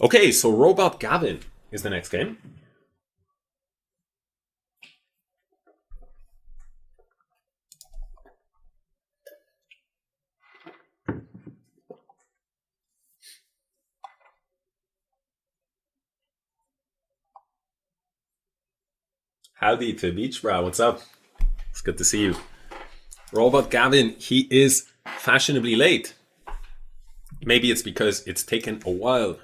Okay, so RobotGavin is the next game. Howdy to Beach Bro, what's up? It's good to see you. RobotGavin, he is fashionably late. Maybe it's because it's taken a while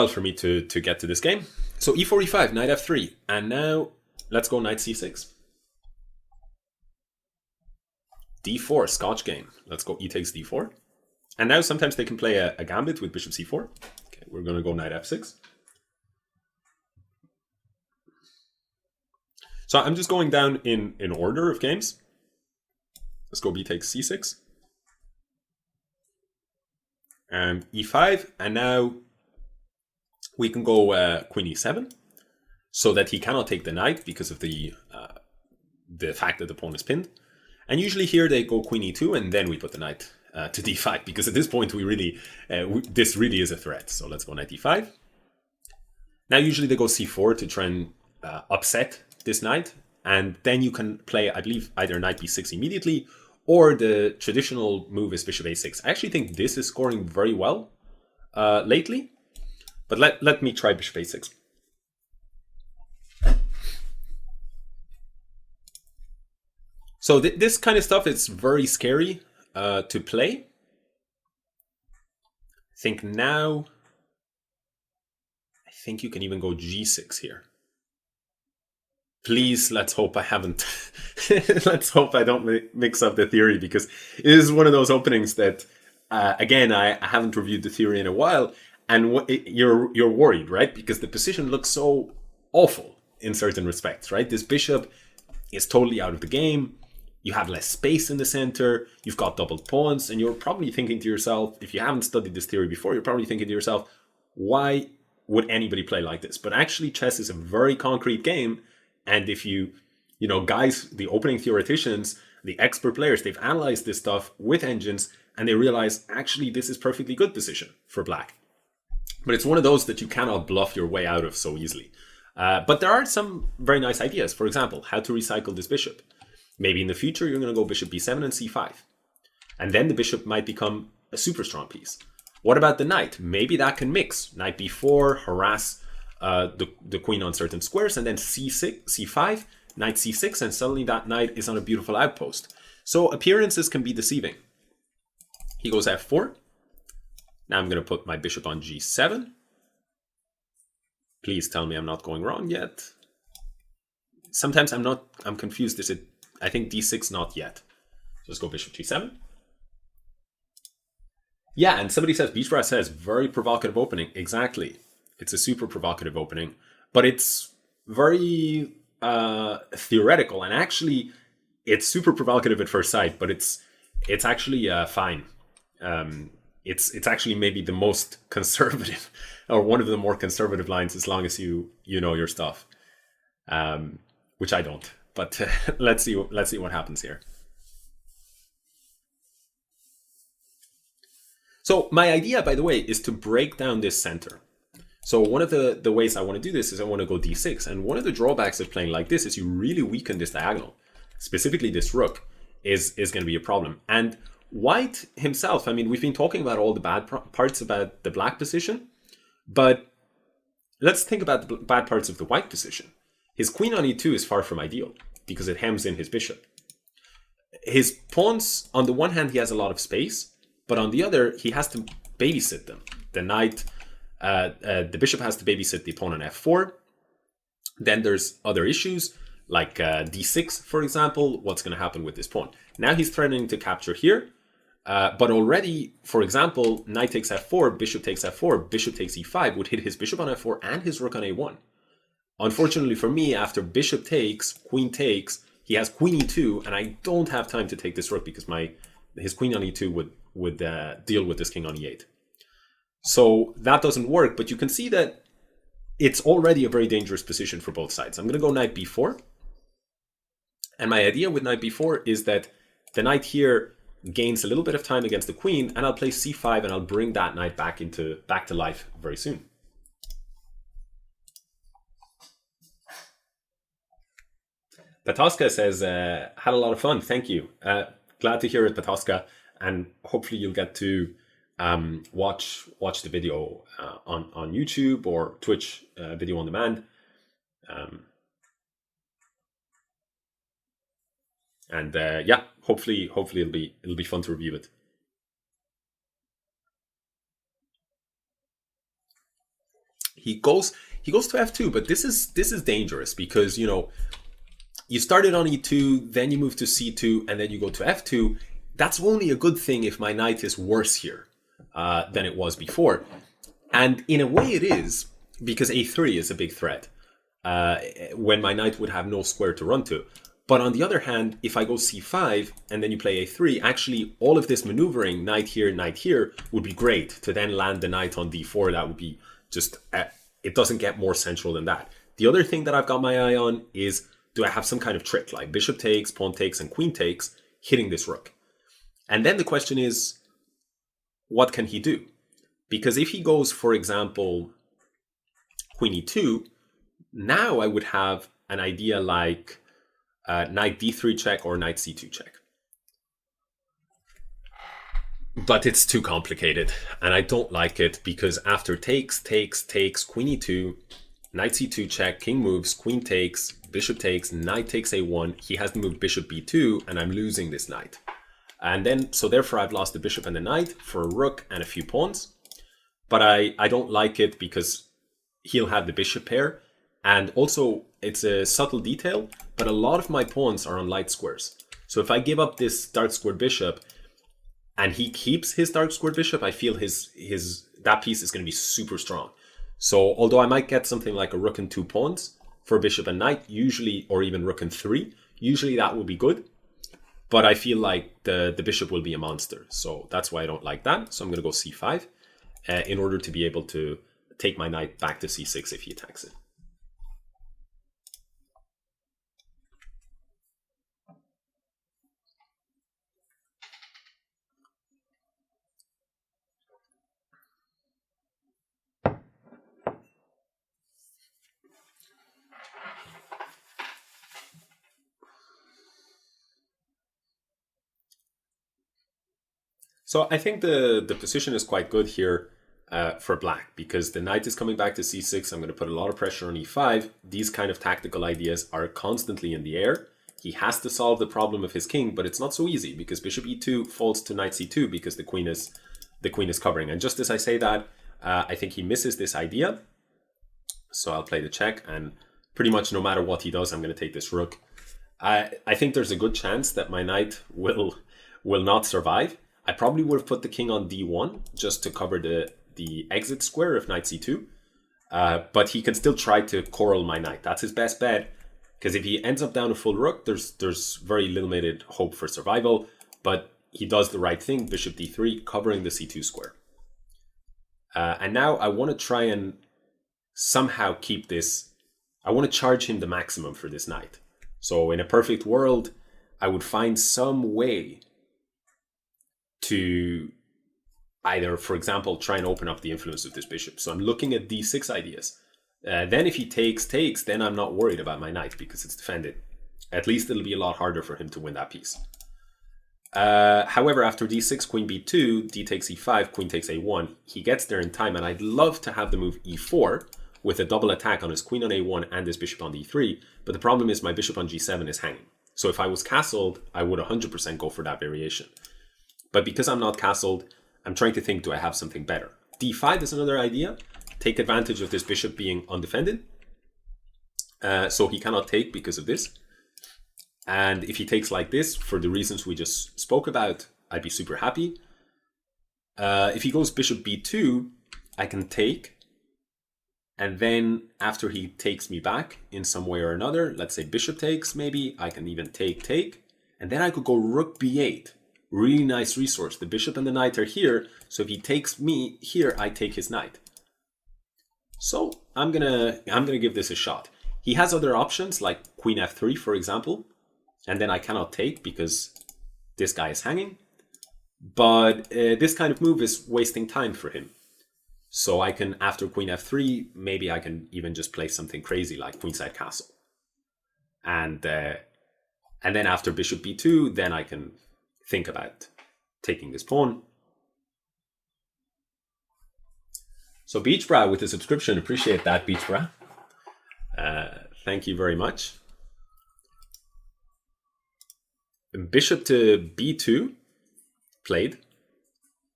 for me to get to this game. So e4, e5, knight f3, and now let's go knight c6. d4, Scotch Game. Let's go e takes d4. And now sometimes they can play a gambit with bishop c4. Okay, we're going to go knight f6. So I'm just going down in order of games. Let's go b takes c6. And e5, and now we can go queen e7, so that he cannot take the knight because of the fact that the pawn is pinned. And usually here they go queen e2, and then we put the knight to d5, because at this point this really is a threat. So let's go knight d5. Now usually they go c4 to try and upset this knight, and then you can play, I believe, either knight b6 immediately, or the traditional move is bishop a6. I actually think this is scoring very well lately, but let me try bishop a6. So this kind of stuff is very scary to play. I think you can even go g6 here. Please, let's hope I haven't. Let's hope I don't mix up the theory, because it is one of those openings that, again, I haven't reviewed the theory in a while, and you're worried, right? Because the position looks so awful in certain respects, right? This bishop is totally out of the game. You have less space in the center. You've got doubled pawns, and you're probably thinking to yourself, if you haven't studied this theory before, you're probably thinking to yourself, why would anybody play like this? But actually, chess is a very concrete game. And if you guys, the opening theoreticians, the expert players, they've analyzed this stuff with engines, and they realize, actually, this is perfectly good position for black. But it's one of those that you cannot bluff your way out of so easily. But there are some very nice ideas. For example, how to recycle this bishop. Maybe in the future, you're going to go bishop b7 and c5. And then the bishop might become a super strong piece. What about the knight? Maybe that can mix. Knight b4, harass the queen on certain squares, and then c6, c5, knight c6, and suddenly that knight is on a beautiful outpost. So appearances can be deceiving. He goes f4. Now I'm going to put my bishop on g7. Please tell me I'm not going wrong yet. Sometimes I'm confused. I think d6 not yet. Let's go bishop g7. Yeah, and somebody says, Beachbra says, very provocative opening. Exactly. It's a super provocative opening, but it's very theoretical, and actually it's super provocative at first sight, but it's actually fine. It's actually maybe the most conservative, or one of the more conservative lines, as long as you know your stuff, which I don't. But let's see what happens here. So my idea, by the way, is to break down this center. So one of the ways I want to do this is I want to go d6. And one of the drawbacks of playing like this is you really weaken this diagonal. Specifically this rook is going to be a problem. And white himself, I mean, we've been talking about all the bad parts about the black position, but let's think about the bad parts of the white position. His queen on e2 is far from ideal because it hems in his bishop. His pawns, on the one hand, he has a lot of space, but on the other, he has to babysit them. The knight, the bishop has to babysit the pawn on f4. Then there's other issues like d6, for example. What's going to happen with this pawn? Now he's threatening to capture here, but already, for example, knight takes f4, bishop takes f4, bishop takes e5 would hit his bishop on f4 and his rook on a1. Unfortunately for me, after bishop takes, queen takes, he has queen e2, and I don't have time to take this rook because his queen on e2 would deal with this king on e8. So that doesn't work, but you can see that it's already a very dangerous position for both sides. I'm going to go knight b4. And my idea with knight b4 is that the knight here gains a little bit of time against the queen, and I'll play c5, and I'll bring that knight back to life very soon. Patoska says, had a lot of fun. Thank you. Glad to hear it, Patoska. And hopefully you'll get to watch the video on YouTube or Twitch video on demand. Yeah, hopefully it'll be fun to review it. He goes to f2, but this is dangerous because, you know, you started on e2, then you move to c2, and then you go to f2. That's only a good thing if my knight is worse here than it was before. And in a way it is, because a3 is a big threat when my knight would have no square to run to. But on the other hand, if I go c5 and then you play a3, actually all of this maneuvering, knight here, would be great to then land the knight on d4. That would be just, it doesn't get more central than that. The other thing that I've got my eye on is, do I have some kind of trick like bishop takes, pawn takes, and queen takes hitting this rook? And then the question is, what can he do? Because if he goes, for example, queen e2, now I would have an idea like knight d3 check or knight c2 check. But it's too complicated, and I don't like it, because after takes, queen e2, knight c2 check, king moves, queen takes, bishop takes, knight takes a1, he has to move bishop b2, and I'm losing this knight. And then, so therefore I've lost the bishop and the knight for a rook and a few pawns. But I don't like it because he'll have the bishop pair. And also, it's a subtle detail, but a lot of my pawns are on light squares. So if I give up this dark squared bishop and he keeps his dark squared bishop, I feel that piece is going to be super strong. So although I might get something like a rook and 2 pawns for bishop and knight, usually, or even rook and 3, usually that will be good. But I feel like the bishop will be a monster. So that's why I don't like that. So I'm going to go c5 in order to be able to take my knight back to c6 if he attacks it. So I think the position is quite good here for black, because the knight is coming back to c6. I'm going to put a lot of pressure on e5. These kind of tactical ideas are constantly in the air. He has to solve the problem of his king, but it's not so easy, because bishop e2 falls to knight c2 because the queen is covering. And just as I say that, I think he misses this idea. So I'll play the check, and pretty much no matter what he does, I'm going to take this rook. I think there's a good chance that my knight will not survive. I probably would have put the king on d1 just to cover the exit square of knight c2. But he can still try to coral my knight. That's his best bet, because if he ends up down a full rook, there's very limited hope for survival. But he does the right thing, bishop d3, covering the c2 square. And now I want to try and somehow keep this. I want to charge him the maximum for this knight. So in a perfect world, I would find some way to either, for example, try and open up the influence of this bishop. So I'm looking at d6 ideas. Then if he takes, then I'm not worried about my knight because it's defended. At least it'll be a lot harder for him to win that piece. However, after d6, queen b2, d takes e5, queen takes a1, he gets there in time, and I'd love to have the move e4 with a double attack on his queen on a1 and his bishop on d3, but the problem is my bishop on g7 is hanging. So if I was castled, I would 100% go for that variation. But because I'm not castled, I'm trying to think, do I have something better? d5 is another idea. Take advantage of this bishop being undefended. So he cannot take because of this. And if he takes like this, for the reasons we just spoke about, I'd be super happy. If he goes bishop b2, I can take. And then after he takes me back in some way or another, let's say bishop takes maybe, I can even take. And then I could go rook b8. Really nice resource. The bishop and the knight are here. So if he takes me here, I take his knight. So I'm gonna give this a shot. He has other options like queen f3, for example. And then I cannot take because this guy is hanging. But this kind of move is wasting time for him. So I can, after queen f3, maybe I can even just play something crazy like queenside castle. And then after bishop b2, then I can think about taking this pawn. So Beachbrow with the subscription, appreciate that, Beachbrow. Thank you very much. Bishop to b2 played.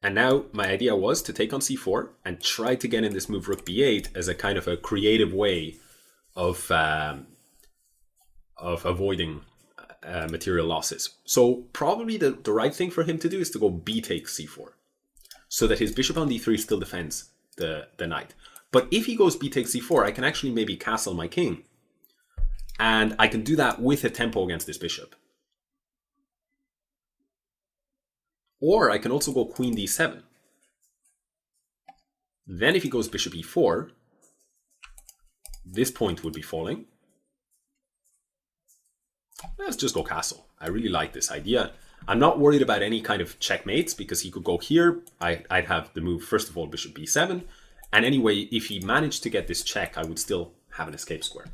And now my idea was to take on c4 and try to get in this move rook b8 as a kind of a creative way of avoiding material losses. So probably the right thing for him to do is to go b takes c4, so that his bishop on d3 still defends the knight. But if he goes b takes c4, I can actually maybe castle my king. And I can do that with a tempo against this bishop. Or I can also go queen d7. Then if he goes bishop e4, this point would be falling. Let's just go castle. I really like this idea. I'm not worried about any kind of checkmates because he could go here. I'd have the move, first of all, bishop b7. And anyway, if he managed to get this check, I would still have an escape square.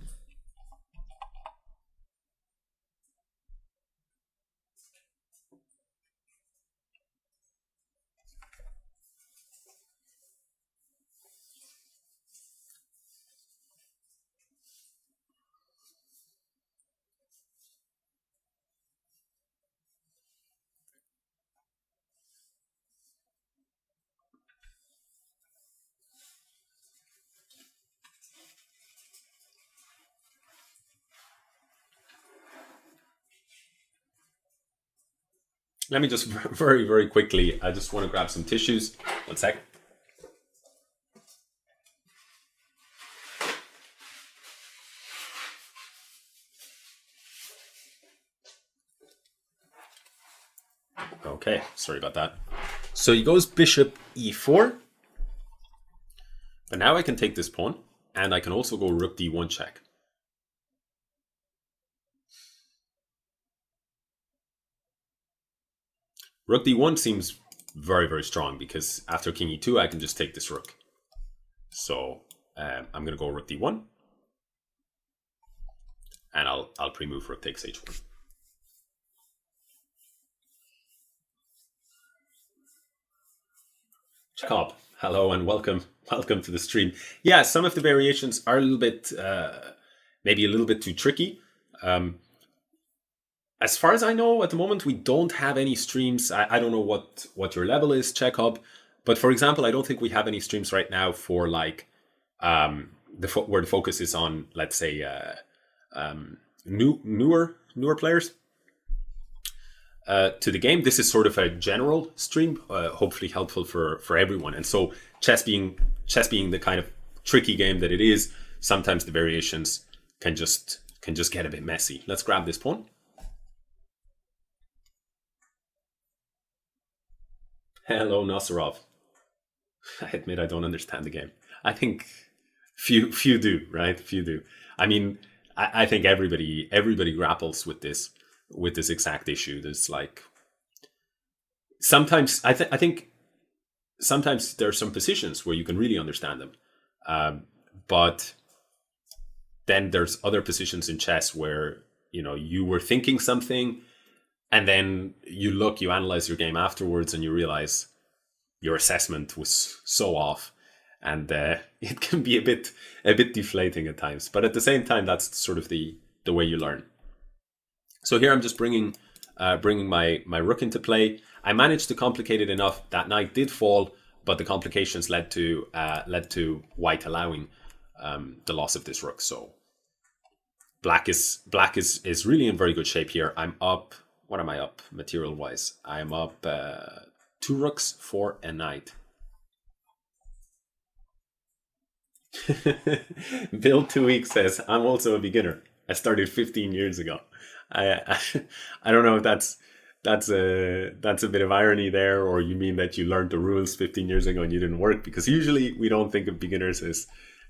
Let me just very, very quickly, I just want to grab some tissues. One sec. Okay, sorry about that. So he goes bishop e4. But now I can take this pawn, and I can also go rook d1 check. Rook d1 seems very, very strong because after king e2, I can just take this rook. So I'm going to go rook d1. And I'll pre-move rook takes h1. Jacob, hello and welcome. Welcome to the stream. Yeah, some of the variations are a little bit, maybe a little bit too tricky. As far as I know, at the moment, we don't have any streams. I don't know what your level is, Chekhub. But for example, I don't think we have any streams right now for like where the focus is on, let's say, newer players to the game. This is sort of a general stream, hopefully helpful for everyone. And so chess being the kind of tricky game that it is, sometimes the variations can just get a bit messy. Let's grab this pawn. Hello, Nasarov. I admit I don't understand the game. I think few do, right? Few do. I mean, I think everybody grapples with this exact issue. There's like sometimes I think sometimes there are some positions where you can really understand them, but then there's other positions in chess where you were thinking something. And then you analyze your game afterwards, and you realize your assessment was so off, and it can be a bit deflating at times. But at the same time, that's sort of the way you learn. So here I'm just bringing my rook into play. I managed to complicate it enough that knight did fall, but the complications led to white allowing the loss of this rook. So black is really in very good shape here. I'm up. What am I up material-wise? I am up 2 rooks for a knight. Bill 2 weeks says, I'm also a beginner. I started 15 years ago. I don't know if that's a bit of irony there, or you mean that you learned the rules 15 years ago and you didn't work, because usually we don't think of beginners as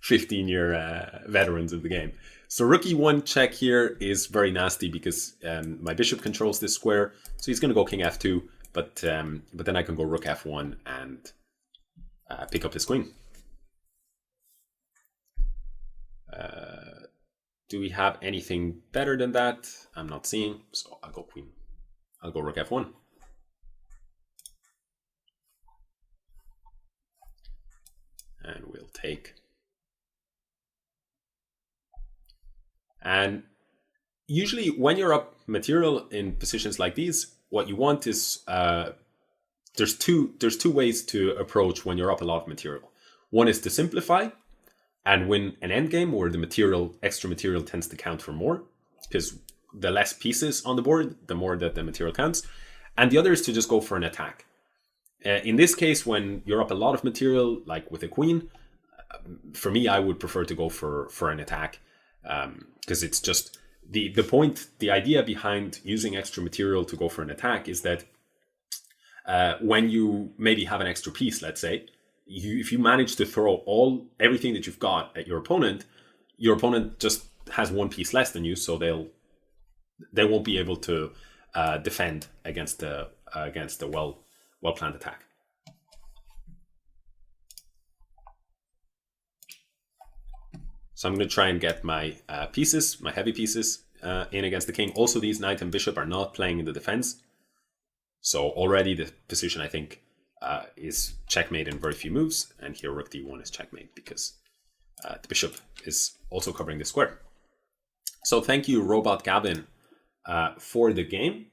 15-year veterans of the game. So rook e1 check here is very nasty because my bishop controls this square. So he's going to go king f2. but then I can go rook f1 and pick up his queen. Do we have anything better than that? I'm not seeing, so I'll go queen. I'll go rook f1. And we'll take. And usually when you're up material in positions like these, what you want is there's two ways to approach when you're up a lot of material. One is to simplify and win an endgame where the extra material tends to count for more, because the less pieces on the board, the more that the material counts. And the other is to just go for an attack. In this case, when you're up a lot of material, like with a queen, for me, I would prefer to go for an attack, because it's just the point, the idea behind using extra material to go for an attack is that when you maybe have an extra piece, let's say, if you manage to throw everything that you've got at your opponent just has one piece less than you, so they won't be able to defend against a well-planned attack. So I'm going to try and get my pieces, my heavy pieces, in against the king. Also, these knight and bishop are not playing in the defense. So already the position, I think, is checkmate in very few moves. And here rook d1 is checkmate because the bishop is also covering the square. So thank you, RobotGavin, for the game.